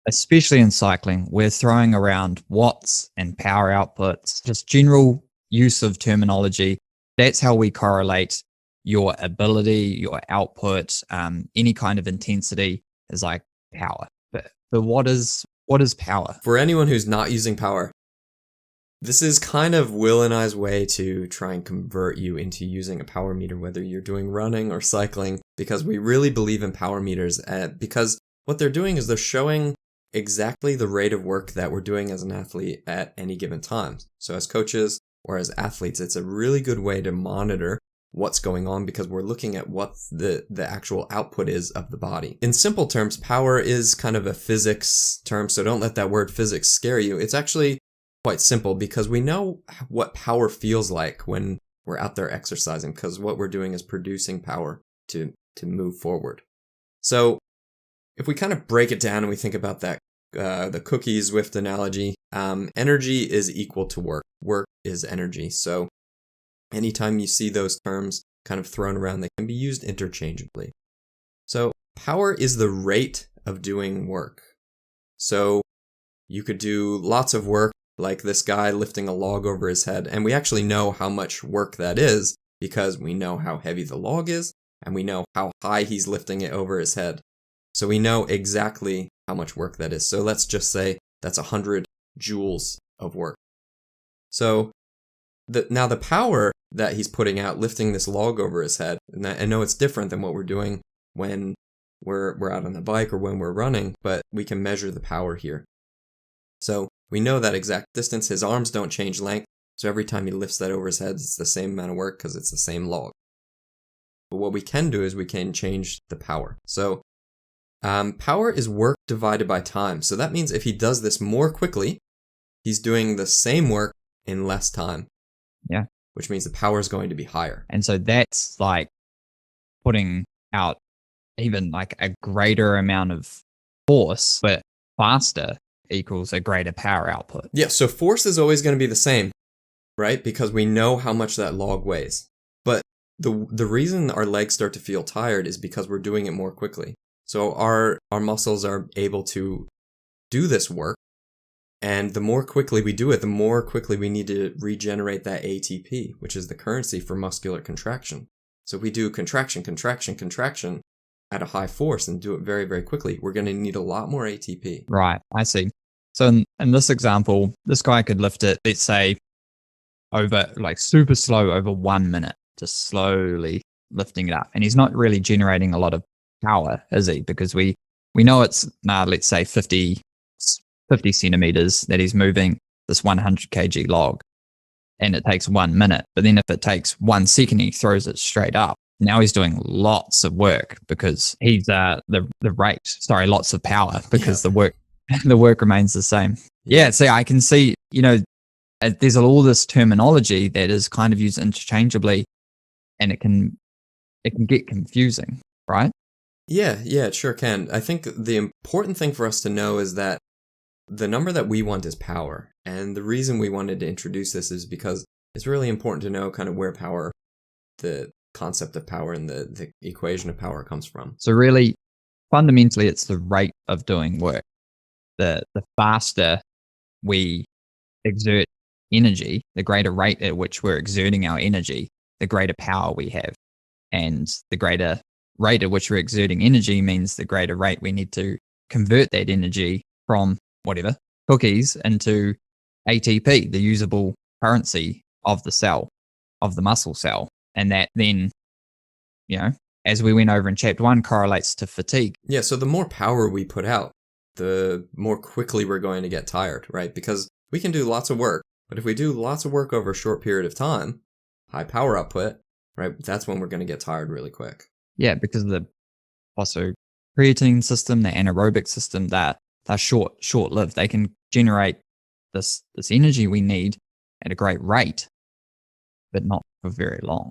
especially in cycling, we're throwing around watts and power outputs, just general use of terminology. That's how we correlate your ability, your output, any kind of intensity is like power. But what is power? For anyone who's not using power, this is kind of Will and I's way to try and convert you into using a power meter, whether you're doing running or cycling, because we really believe in power meters. Because what they're doing is they're showing exactly the rate of work that we're doing as an athlete at any given time. So as coaches or as athletes, it's a really good way to monitor what's going on because we're looking at what the actual output is of the body. In simple terms, power is kind of a physics term, so don't let that word physics scare you. It's actually quite simple because we know what power feels like when we're out there exercising, because what we're doing is producing power to move forward. So if we kind of break it down and we think about that, the cookie Zwift analogy, energy is equal to work. Work is energy. So anytime you see those terms kind of thrown around, they can be used interchangeably. So power is the rate of doing work. So you could do lots of work, like this guy lifting a log over his head, and we actually know how much work that is because we know how heavy the log is, and we know how high he's lifting it over his head. So we know exactly how much work that is. So let's just say that's 100 joules of work. So now the power that he's putting out lifting this log over his head, and I know it's different than what we're doing when we're out on the bike or when we're running, but we can measure the power here. So we know that exact distance. His arms don't change length, so every time he lifts that over his head, it's the same amount of work because it's the same log. But what we can do is we can change the power. So power is work divided by time. So that means if he does this more quickly, he's doing the same work in less time. Yeah. Which means the power is going to be higher. And so that's like putting out even like a greater amount of force, but faster equals a greater power output. Yeah, so force is always going to be the same, right? Because we know how much that log weighs. But the reason our legs start to feel tired is because we're doing it more quickly. So our muscles are able to do this work. And the more quickly we do it, the more quickly we need to regenerate that ATP, which is the currency for muscular contraction. So if we do contraction at a high force and do it very, very quickly, we're going to need a lot more ATP. Right, I see. So in this example, this guy could lift it, let's say, over like super slow over 1 minute, just slowly lifting it up. And he's not really generating a lot of power, is he? Because we know it's, let's say 50 centimeters that he's moving this 100 kg log, and it takes 1 minute. But then if it takes 1 second, he throws it straight up. Now he's doing lots of work because he's lots of power because the work remains the same. Yeah, so I can see, there's all this terminology that is kind of used interchangeably, and it can get confusing, right? Yeah, it sure can. I think the important thing for us to know is that the number that we want is power. And the reason we wanted to introduce this is because it's really important to know kind of where power, the concept of power and the equation of power comes from. So really, fundamentally, it's the rate of doing work. The faster we exert energy, the greater rate at which we're exerting our energy, the greater power we have. And the greater rate at which we're exerting energy means the greater rate we need to convert that energy from whatever, cookies, into ATP, the usable currency of the cell, of the muscle cell. And that then, as we went over in chapter 1, correlates to fatigue. Yeah, so the more power we put out, the more quickly we're going to get tired, right? Because we can do lots of work, but if we do lots of work over a short period of time, high power output, right, that's when we're going to get tired really quick. Yeah, because of the phosphocreatine system, the anaerobic system, they're short-lived. They can generate this energy we need at a great rate, but not for very long.